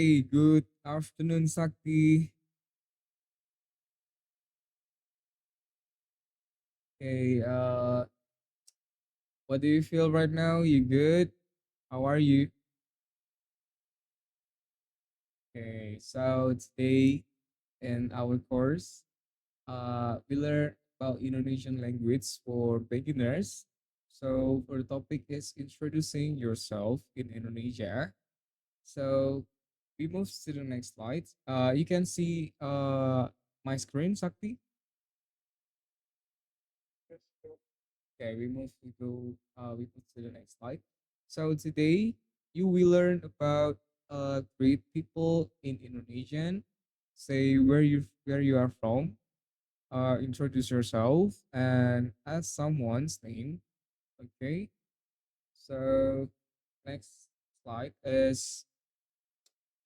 Hey, good afternoon, Sakti. Hey, what do you feel right now? You good? How are you? Okay, so today in our course, we learn about Indonesian language for beginners. So, for the topic is introducing yourself in Indonesia. So, we move to the next slide. You can see my screen, Sakti. Okay, we move to the next slide. So today you will learn about great people in Indonesian. Say where you are from. Introduce yourself and ask someone's name. Okay. So next slide is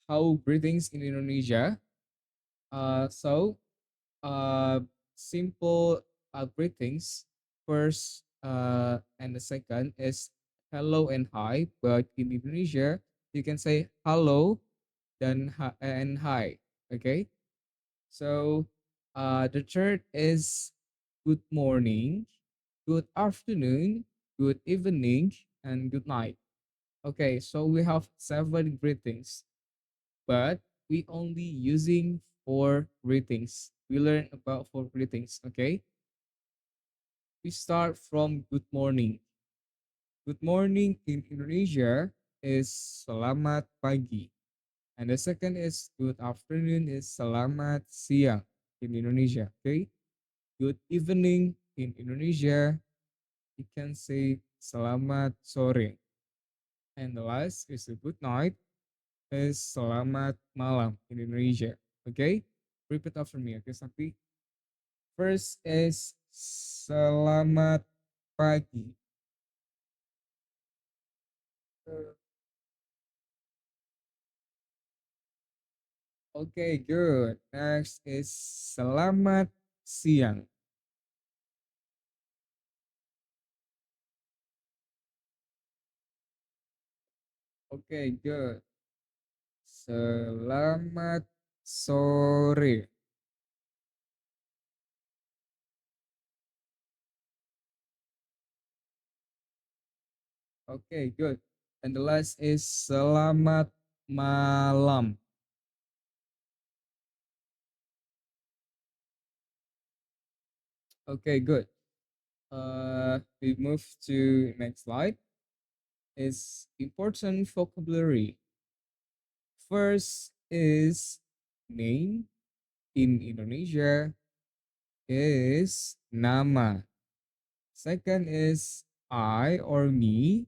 how greetings in Indonesia. So simple greetings. First and the second is hello and hi. But in Indonesia, you can say hello and hi. Okay. So the third is good morning, good afternoon, good evening, and good night. Okay. So we have seven greetings, but we only using four greetings. We learn about four greetings. Okay, we start from good morning. Good morning in Indonesia is selamat pagi, and the second is good afternoon is selamat siang in Indonesia. Okay, good evening in Indonesia you can say selamat sore, and the last is a good night is selamat malam in Indonesia. Okay, repeat after me. Okay, Sakti. First is selamat pagi. Okay, good. Next is selamat siang. Okay, good. Selamat sore. Okay, good. And the last is selamat malam. Okay, good. We move to next slide. Is important vocabulary. First is name in Indonesia is nama. Second is I or me.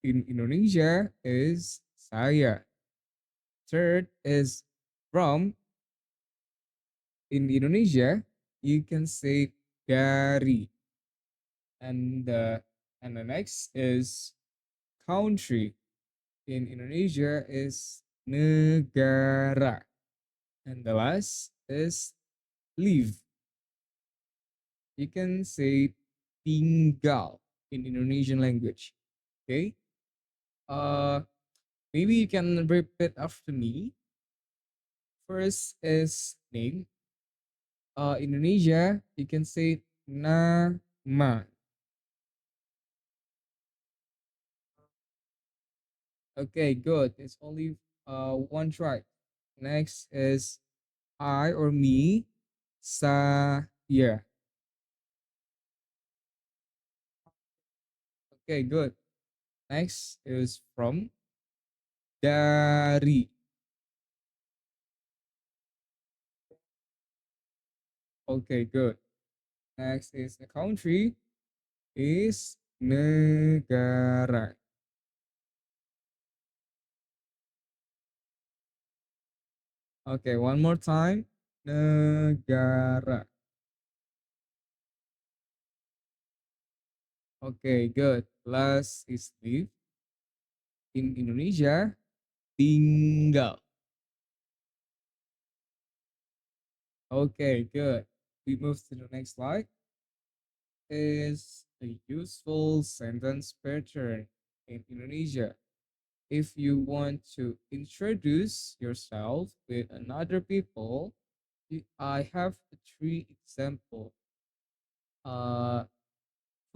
In Indonesia is saya. Third is from. In Indonesia, you can say dari. And the next is country. In Indonesia is negara. And the last is live. You can say tinggal in Indonesian language. Okay. Uh, Maybe you can repeat after me. First is name. Indonesia, you can say nama. Okay, good. It's only one try. Next is I or me. Saya. Okay, good. Next is from. Dari. Okay, good. Next is a country. Is negara. Okay, one more time. Negara. Okay, good. Last is live. In Indonesia, tinggal. Okay, good. We move to the next slide. Is a useful sentence pattern in Indonesia. if you want to introduce yourself with another people, I have three example. Uh,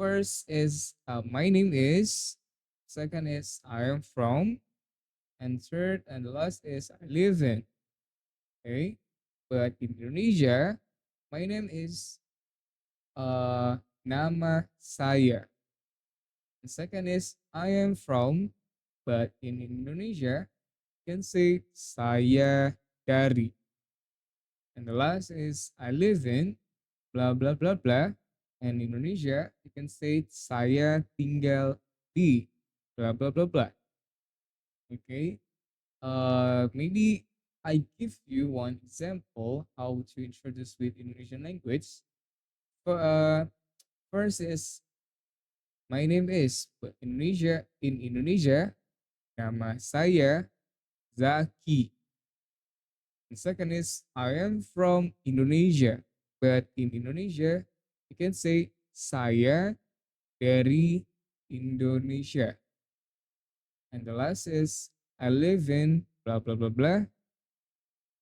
First is my name is. Second is I am from, and third and the last is I live in. Okay, but in Indonesia, my name is nama saya. The second is I am from, but in Indonesia you can say saya dari. And the last is I live in blah blah blah blah. And in Indonesia you can say saya tinggal di blah blah blah blah. Okay. Maybe I give you one example how to introduce with Indonesian language. First is my name is, but in Indonesia nama saya Zaki. The second is I am from Indonesia, but in Indonesia you can say saya dari Indonesia. And the last is I live in blah blah blah blah.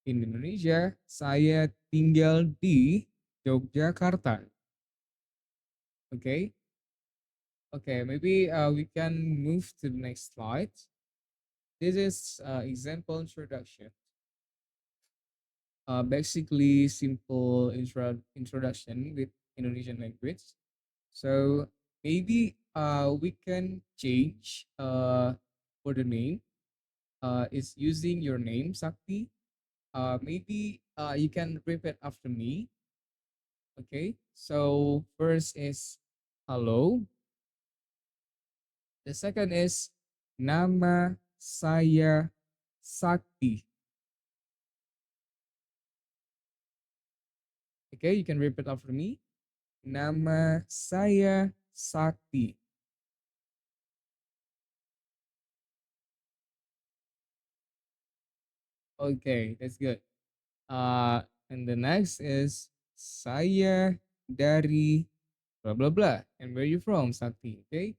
In Indonesia, saya tinggal di Yogyakarta. Okay, okay. Maybe we can move to the next slide. This is example introduction. Basically, simple introduction with Indonesian language. So maybe we can change for the name. Is using your name Sakti. Maybe you can repeat after me. Okay, so first is hello. The second is nama saya Sakti. Okay, you can repeat after me. Nama saya Sakti. Okay, that's good. And the next is saya dari blah blah blah. And where you from, Sakti? Okay,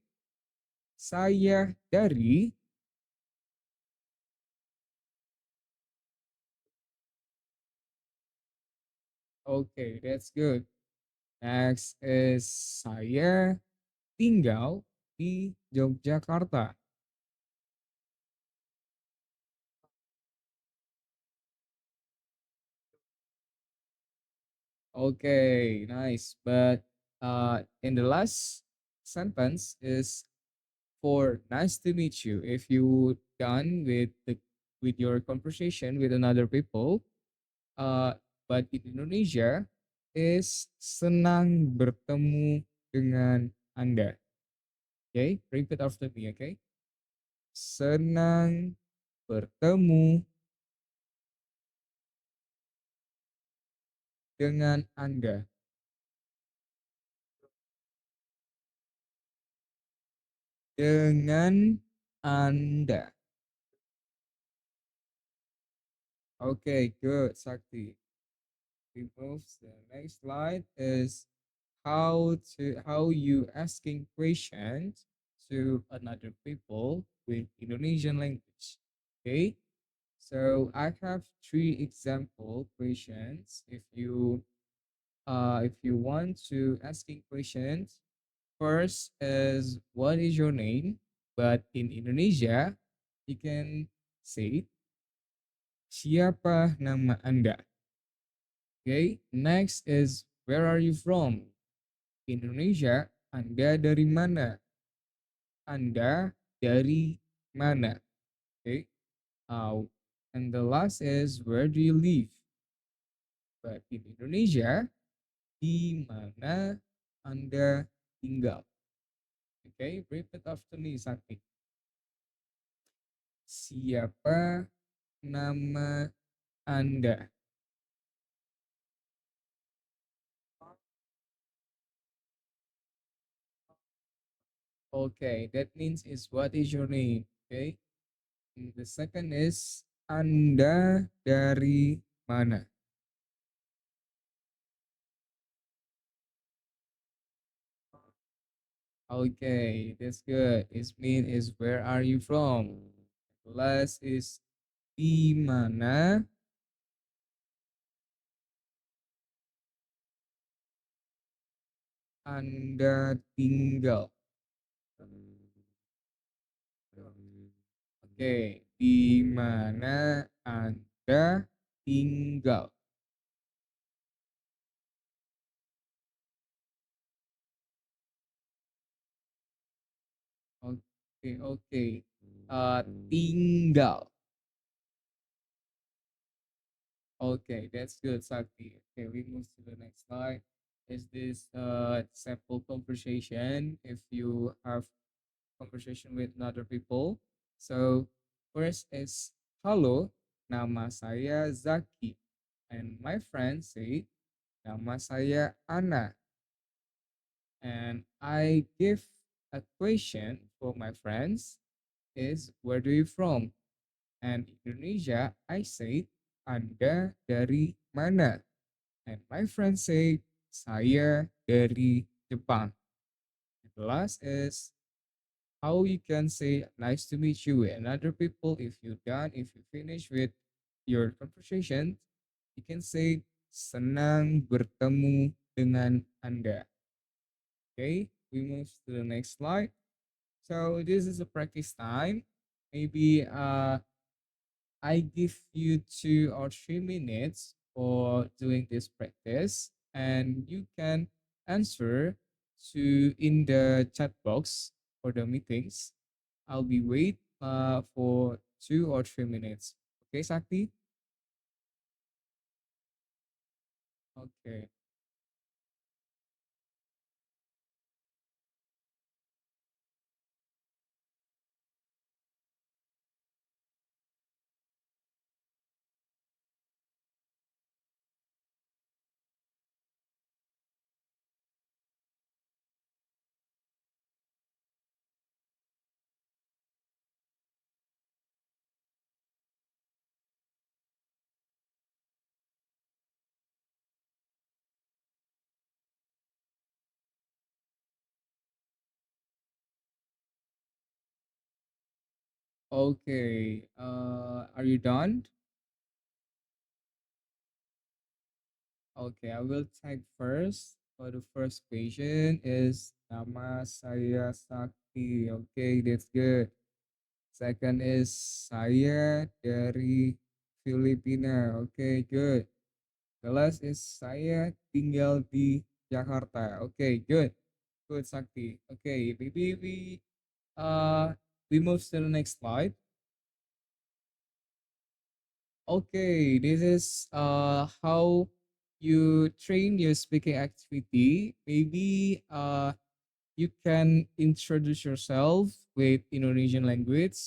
saya dari. Okay, that's good. Next is saya tinggal di Yogyakarta. Okay, nice. But in the last sentence is for nice to meet you. If you done with your conversation with another people, uh, but in Indonesia is senang bertemu dengan Anda. Okay, repeat after me. Okay, senang bertemu dengan Anda. Dengan Anda. Okay, good, Sakti. We move to the next slide is how you asking questions to another people with Indonesian language. Okay, so I have three example questions. If you want to asking questions, first is what is your name? But in Indonesia, you can say siapa nama Anda? Okay, next is where are you from? Indonesia, Anda dari mana? Anda dari mana? Okay. And the last is where do you live? But in Indonesia, di mana Anda tinggal? Okay, repeat after me, Sakti. Siapa nama Anda? Okay, that means is what is your name? Okay. And the second is Anda dari mana? Okay, that's good. Its mean is where are you from? Last is di mana Anda tinggal. Oke, di mana Anda tinggal? Oke, oke. Tinggal. Okay, that's good, Sakti. Okay, we move to the next slide. Is this sample conversation if you have conversation with other people? So first is halo, nama saya Zaki. And my friend say, nama saya Ana. And I give a question for my friends is where do you from? And Indonesia, I say, Anda dari mana? And my friend say, saya dari Jepang. And the last is how you can say nice to meet you with another people if you finish with your conversation, you can say senang bertemu dengan Anda. Okay, we move to the next slide. So this is a practice time. Maybe I give you 2 or 3 minutes for doing this practice, and you can answer to in the chat box for the meetings. I'll be wait for 2 or 3 minutes. Okay, Sakti? Okay. Okay. Are you done? Okay, I will type first. For the first question is nama saya Sakti. Okay, that's good. Second is saya dari Filipina. Okay, good. The last is saya tinggal di Jakarta. Okay, good. Good, Sakti. Okay, maybe we move to the next slide. Okay, this is how you train your speaking activity. Maybe you can introduce yourself with Indonesian language.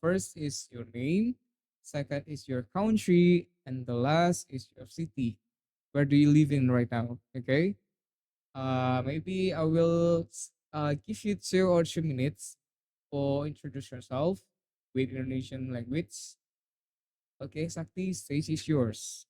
First is your name, second is your country, and the last is your city. Where do you live in right now? Okay. Maybe I will give you 2 or 3 minutes for introduce yourself with Indonesian language. Okay, Sakti, stage is yours.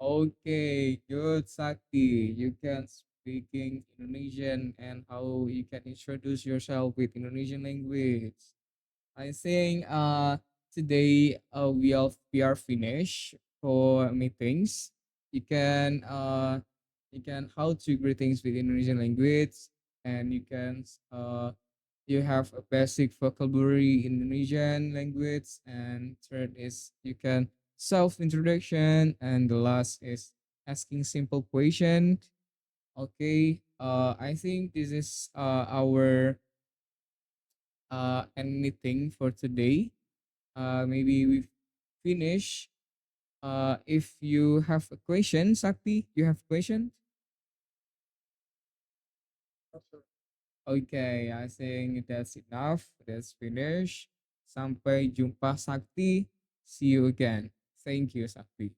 Okay, good, Sakti. You can speaking Indonesian and how you can introduce yourself with Indonesian language. I think today we are finished for meetings. You can you can how to greetings with Indonesian language, and you can you have a basic vocabulary in Indonesian language, and third is you can self introduction, and the last is asking simple question. Okay, I think this is our anything for today. Maybe we finish. If you have a question, Sakti, you have question? Okay, I think that's enough. That's finished. Sampai jumpa, Sakti. See you again. Thank you, Sakti.